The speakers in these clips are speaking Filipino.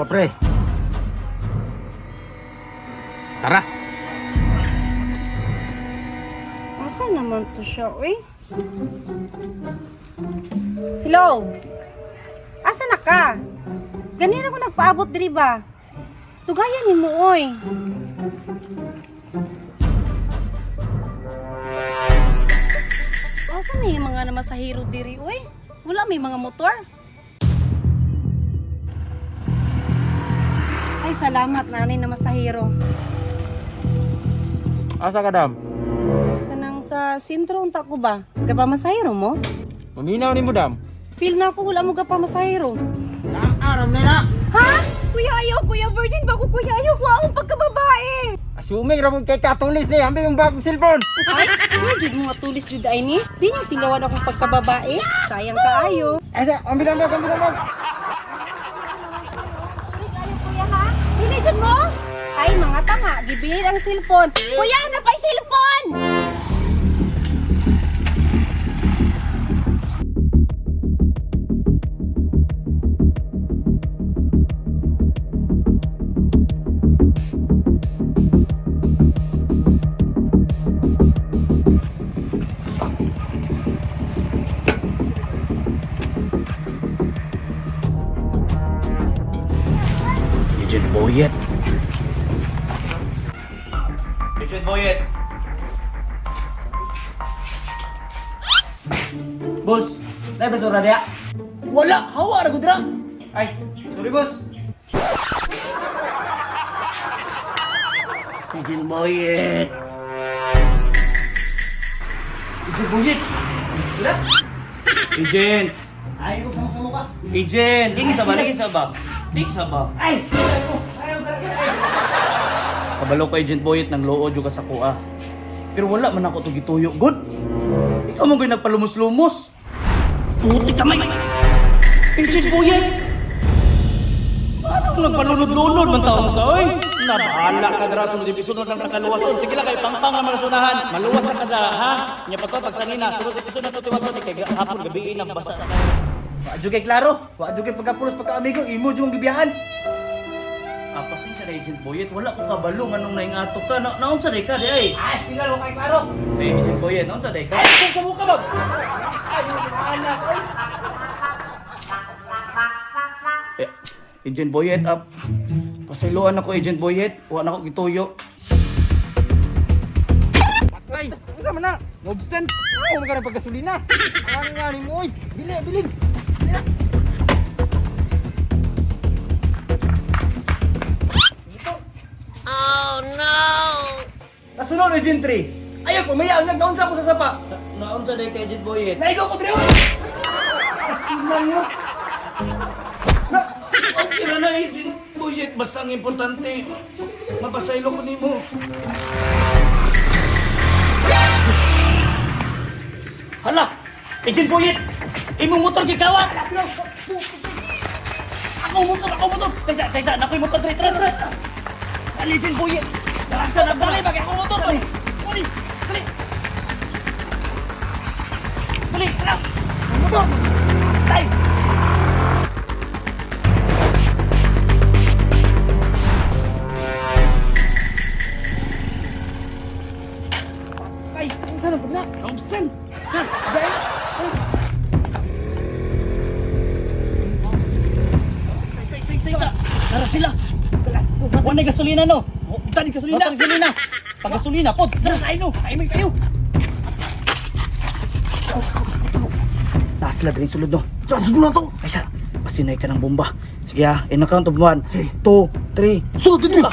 pa, pre. Tara. Asa naman to siya, uy? Hello? Asa na ka? Ganyan ako nagpaabot diri ba? Tugayan ni mo, oy. Asa may mga namasahiro diri, oy? Wala may mga motor? Ay, salamat nanay na masahiro. Asa ka, dam? Kanang sa sentro unta ko ba? Gapa masahiro mo? Maminaw ni mo, dam. Feel na ako wala mo gapa masahiro. Naaram na na. Ha? Kuya ayaw, kuya virgin ba ko kuya ayaw ko akong pagkababae. Assuming ramon kay katulis ni ambi yung bagong cellphone. Ay, virgin mga tulis jud ay ni. Di niyo tilawan akong pagkababae. Sayang kaayo. Asa, ambi na mag. Kuya ha? Dili jud mo? Ay mga tanga, gibilin ang cellphone. Kuya, na pa'y cellphone. Agent Boyet. Agent Boyet. Boss, naay ba sura dia? Wala, hawa ra gud ra. Ay, sorry boss. Agent Boyet. Agent Boyet. Wala? Agent. Ay, ko sama ka. Agent, lagi sa ba? Lagi sa ba? Ay, kabalo ko Agent Boyet nang loo jud ka sa kuha. Pero wala man ako to gituyo. Good. Ikaw mo gyud nagpalumos-lumos. Puti ka may. Agent Boyet. Ano nagpalunod-lunod man taon ka oy? Nabahala ka dra sunod episode ng nakaluwas. Sige lang kay pangpang naman sunahan. Maluwas ka dra ha. Nya pa to pag sanina sunod episode na to tiwas kay hapon gabi na basa na kayo. Wa jud kay klaro. Wa jud kay pagkapulos pagka-amigo imo jud ang gibiyahan. Pasensya na Agent Boyet, wala ko kabalo manong naingato ka. Naon sa day ka di ay? Ay, sila lo kay klaro. Hey, Agent Boyet, naon sa day ka? Ay, kung ka ba? Ay, anak ko. Agent Boyet, pasayloan ako Agent Boyet. Wa na ko gituyo. Ay, unsa man na? Nobsen. Ako man ka paggasolina. Ang nga ni mo oy. Bili. Nasunod Agent 3. Ayaw, pumaya, naon sa ako sa sapa. Naon sa day ka Agent Boyet. Naigaw ko Trio. Kastilan mo. Okay na Agent Boyet, basta ang importante. Mapasaylo ko nimo. Hala! Agent Boyet! Imong motor gikawat! Ako motor! Kaysa, nako'y motor, tara! Agent Boyet! Dali, bagay ako motor! Dali! Tara! Motor! Dali! Ay, unsa na pud na? Nobsen. Ha, dai. Tara sila! Wala na gasolina no! Tani gasolina! Pag gasolina, pod! Tara, kayo! Nasla din sulod no! Sulod na to! Ay sa, pasinay ka ng bomba. Sige ha, in account of 1, 2, 3, sulod dito!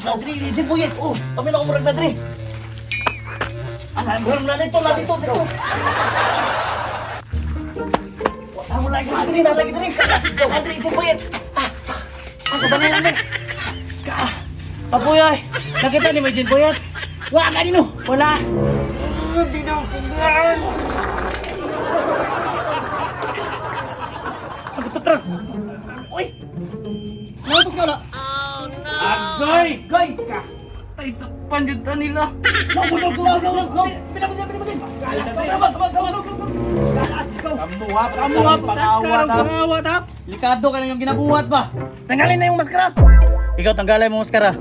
Nadri, Agent Boyet! Oh, kami na kumurag Nadri! Na dito! Wala lagi Nadri! Nadri, Agent Boyet! Ako dami namin! Apoy ay! Nakita ni Agent Boyet! Wala ka nino! Wala! Hindi na ako kumlaan! Tara! Uy! Nautok na wala! Oh no! Agoy! Goy ka! Ay! Ay, sakpan yun ta nila. Pangawat ha? Likado ka lang yung ginabuhat ba? Tanggalin na yung maskara. Ikaw tanggalay mo maskara.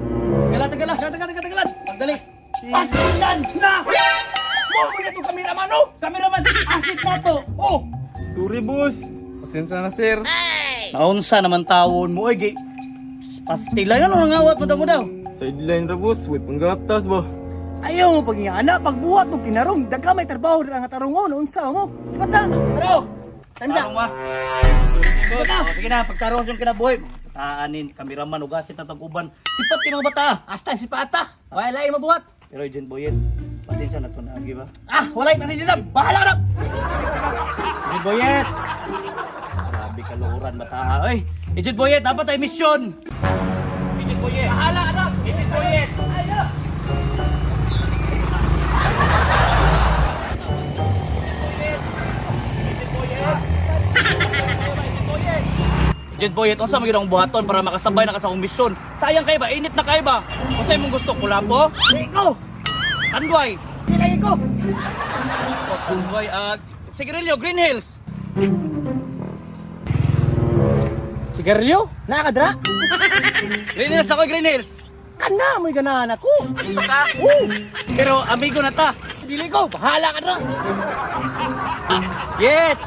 Tagalan. Pagdali. Pasilan na! Mo mo yan itong kameraman, no? Kameraman, asit na to. Oh! Sorry, boss. Pasensya na, sir. Naunsa naman tawon mo ay pastila yan ang ngawat mo daw. Sideline ra, boss. Way panggaptas ba? Ayaw mo pag ana, pagbuhat mo kinarong, daga may trabaho rin ang tarungon, unsa mo? Sipat na, taro! Time sa! Tarong ba? Sige na, pagtarong yung kinabuhi. Taanin, kameraman, ugasit na tag-uban. Sipat kayo mga bata. Hasta si Pata, wala yung mabuhat. Pero Agent Boyet, pasensya na ito na, ba? Ah, wala yung pasensya sa, bahala ka na! Agent Boyet! Grabe kaluhuran bata. Ay, Agent Boyet, dapat tayo misyon! Agent Boyet! Bahala ka na! Agent Boyet! Ayaw! Agent Boyet, unsa mo ginang buhaton para makasabay na ka sa akong misyon? Sayang kayo ba? Init na kayo ba? Unsa imong gusto? Kulapo? Iko! Tanduay? Kilay ko! Tanduay, Sigarilyo, Green Hills! Sigarilyo? Nakadra? Green Hills ako, Green Hills! Kana, may ganahan ako! Gusto ka? Pero amigo na ta! Dili ko, bahala ka na! Yet!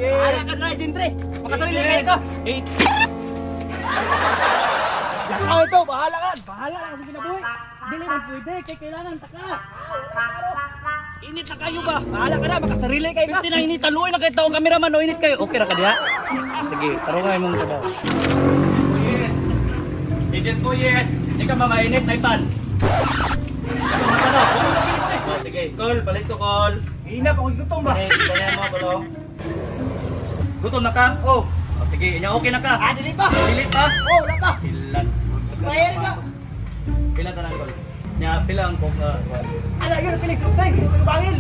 Bahala ka na, Jintre! Makasarili kayo ka! Lakaw ito, bahala ka! Bahala ka sa kinabuhi! Dili man pwede, kay kailangan taka! Init na kayo ba? Bahala ka na, makasarili kayo ka! Pwede na init, taluin na kayo taong kameraman o init kayo. Okay ra ka diha? Sige, tarungay mong trabaho. Agent Boyet, hindi ka mamainit, Taipan. Oh, sige, call, balik to call. Hina pa kung gutom ba? Okay, ganyan mo, gulo. Gutom na ka? Oh. Oh, sige, inya okay na ka? Ah, dili pa! Dilit pa? Oh, wala pa! Ilan? Mahirap ka! Pila tanang call? Nya, pila ang kong Ala, yun ang pinagsuktay! Yung bangil!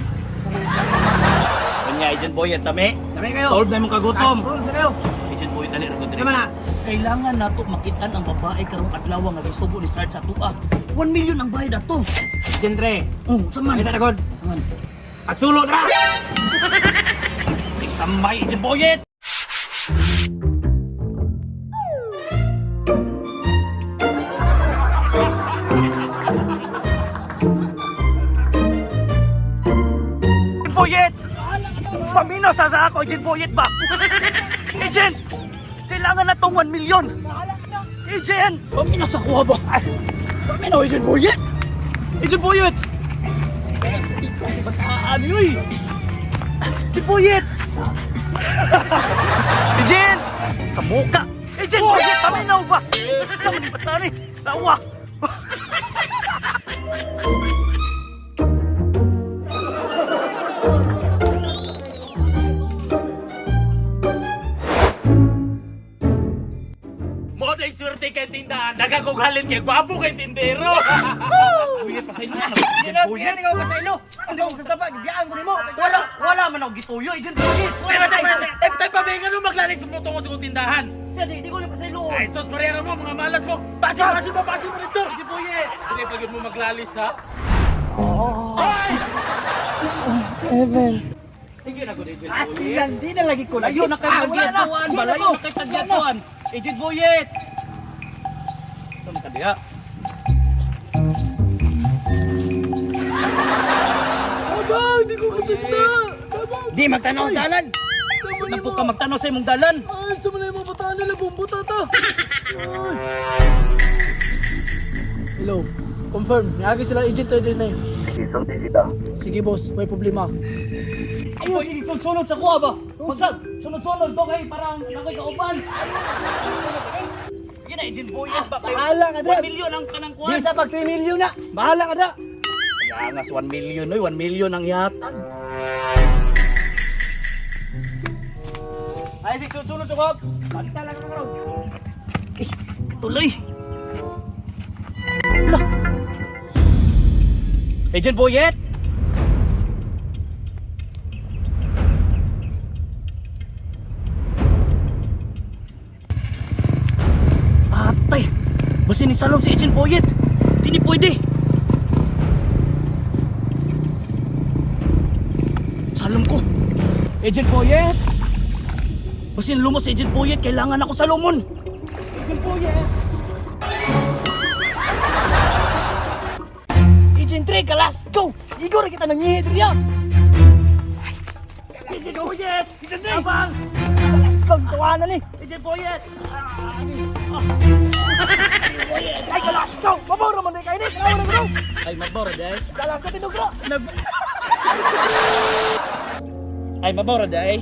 Kanya, Agent Boyet, tami? Dami kayo! Solve na yung kagutom. Roll na kayo! Agent Boyet, dali, ragot Ano man na? Kailangan nato makitaan ang babae karong adlaw nga gisugo ni Sarge sa tuwa. 1 million ang bayad ato. Jintre! Saman. Ay, saragod! Saman. Pagsulo na! Kamay, Agent Boyet! Boyet! Pamino sa ako, Agent Boyet ba? Agent! Kailangan na tong 1 million! Agent! Pamino sa kuha ba? Pamino, Agent Boyet! Agent Boyet! Bataan yun! Agent Boyet! Agent! Sa muka! Agent Boyet! Paminaw ba? Sa manibatan eh! Tawa! Mo day swerte kay tindahan, nagakughalin kay gwapo kay tindero. Boyet, pasay na! Hindi na, hindi ka pa sa ilo! Hindi ko sa tapa, gibiyaan ko ni mo! Wala man ako gituyo, Agent Boyet! Tay pabingan mo maglalis mo tungod sa tindahan. Siya, di ko pa sa ilo! Ay sos parera mo mga malas mo. Basi mo dito. Di po ye. Sige pagod mo maglalis ha. Sige na, good Agent Asti Boyet! yan, di na lagi ko lagi! Layo na kayo magyatuan! Balayo na kayo magyatuan! Agent Boyet! Saan ka diha? Abang, di ko kapunta. Di magtanaw sa dalan! Napo ka magtanaw sa imong dalan! Ay, sa mga mga bataan nila bumbuta ta. Hello, confirm. Niyagi sila agent 29. Sige boss, may problema. Ayaw, sige, sunod sa kuha ba? Magsag, sunod-sunod to kay parang nakoy kauban! Sige na, Agent Boyet ba? Bahala ka, Dre. 1 million ang kanang Di kuha! sa pag 3 million na! Bahala ka na! Kaya angas 1 million, oy, 1 million ang yatag! Ay, sige, sunod sa kuha! Banta lang ka raw! Eh, tuloy! Ala! Agent Boyet! Atay! Basi ni Salom si Agent Boyet! Di pwede. Salom ko. Agent Boyet. Basin lumos Agent Boyet, kailangan ako sa lumon. Agent Boyet. Agent 3, kalas, go! Igor, kita nangihid riyan! Agent Boyet! Agent 3! Abang! Kalas, go! Tawanan ni! Agent Boyet! Ay, kalas, go! Maboro man rin kayo ni! Kalawan na bro! Ay, maboro day. Kalas ka tinugro! Ay, maboro day.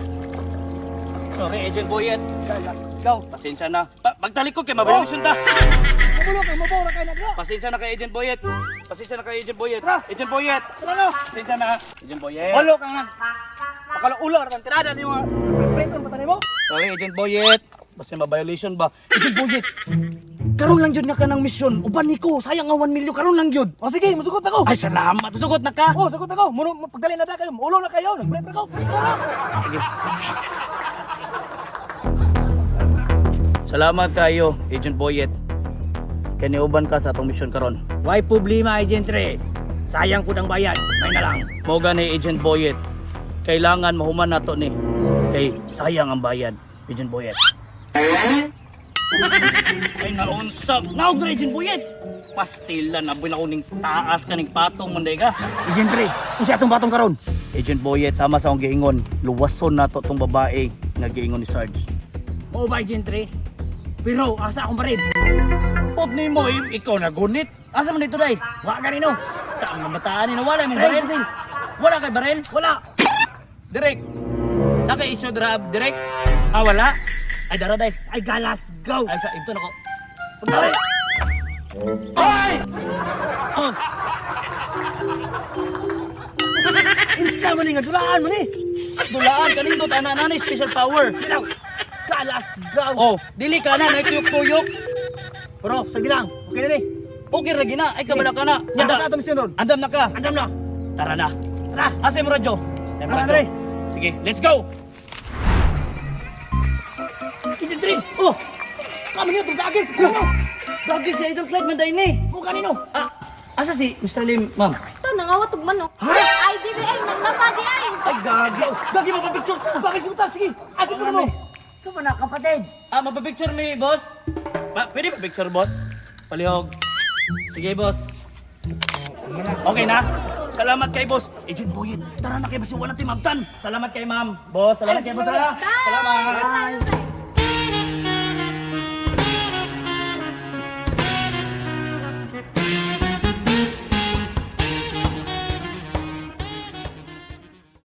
Sorry, Agent Boyet. Kalas, go! Pasensya na. Pagtalikod kay mabayawisyon ta. Mabulo ka, maboro kayo na bro! Pasensya na kay Agent Boyet. Pasensya na kay Agent Boyet. Tara. Agent Boyet. Tara na! Pasensya na. Agent Boyet. Halo ka nga! Pakalo ular ng tirada ni mga break on mo? Sorry, Agent Boyet. Basta ma-violation ba? Agent Boyet. Karon lang yun na ka ng misyon. Uban ni ko. Sayang nga 1 million. Karon lang yun. O sige, masugot ako! Ay, salamat. Sugot na ka. Oh, sagot ako! Pagdali na kayo, ulo na kayo, nag-break ako! Salamat kayo, Agent Boyet. Kaniuban ka sa atong misyon karon. Why problema, Agent 3? Sayang ko ng bayad, may na lang. Moga ni Agent Boyet. Kailangan mahuman nato ni. Kay sayang ang bayad, Agent Boyet. Ay naunsag. Naog na Agent Boyet. Pastila na buwan ako ning taas ka ning patong manday ka. Agent 3, usi atong batong karon. Agent Boyet, sama sa akong giingon. Luwason nato tong babae nga giingon ni Sarge. Oo ba, Agent 3? Pero, asa akong barid? Tot ni mo, ikaw nagunit. Asa man dito, day? Wa ka rin, no? Ang mabataan ni wala mong Baril, baril. Wala kay baril? Wala! Direk. Naka-issue drab direk. Ah, wala. Ay dara day. Ay, galas, go! Ay sa ito nako. Ay! Ay! Oh, Insa man nga, dulaan man eh! dulaan kanindot ana nani special power. Silaw! Galas, go! Oh, dili ka na tuyok-tuyok. Bro, sige lang, okay na eh. Okay ra gina. Ay kabala ka na. Nyaka sa atong sinod. Andam na ka. Andam na! Tara na. Tara! Asa mo radyo? Tara, Dre! Sige, let's go. Agent 3! Oh! Kami niyo, itong gagis! Ano? Bagay si Idol Clyde manday ni. Kung kanino? Ah, asa si Mr. Lim, ma'am? Ito, nangawat og manok. Ha? Ay, dili ay, naglapadi ay. Ay, gagi. Gagi mapapicture ka. Bakit suta? Sige! Asin mo na mo! Ito ba na, kapatid? Ah, mapapicture mi, boss? Pwede pa-picture, boss? Palihog. Sige, boss. Okay na? Salamat kay boss. Agent Boyet, tara na kay basi wala tayo mabtan. Salamat kay ma'am. Boss, salamat kay boss. Tara na. Salamat. Bye.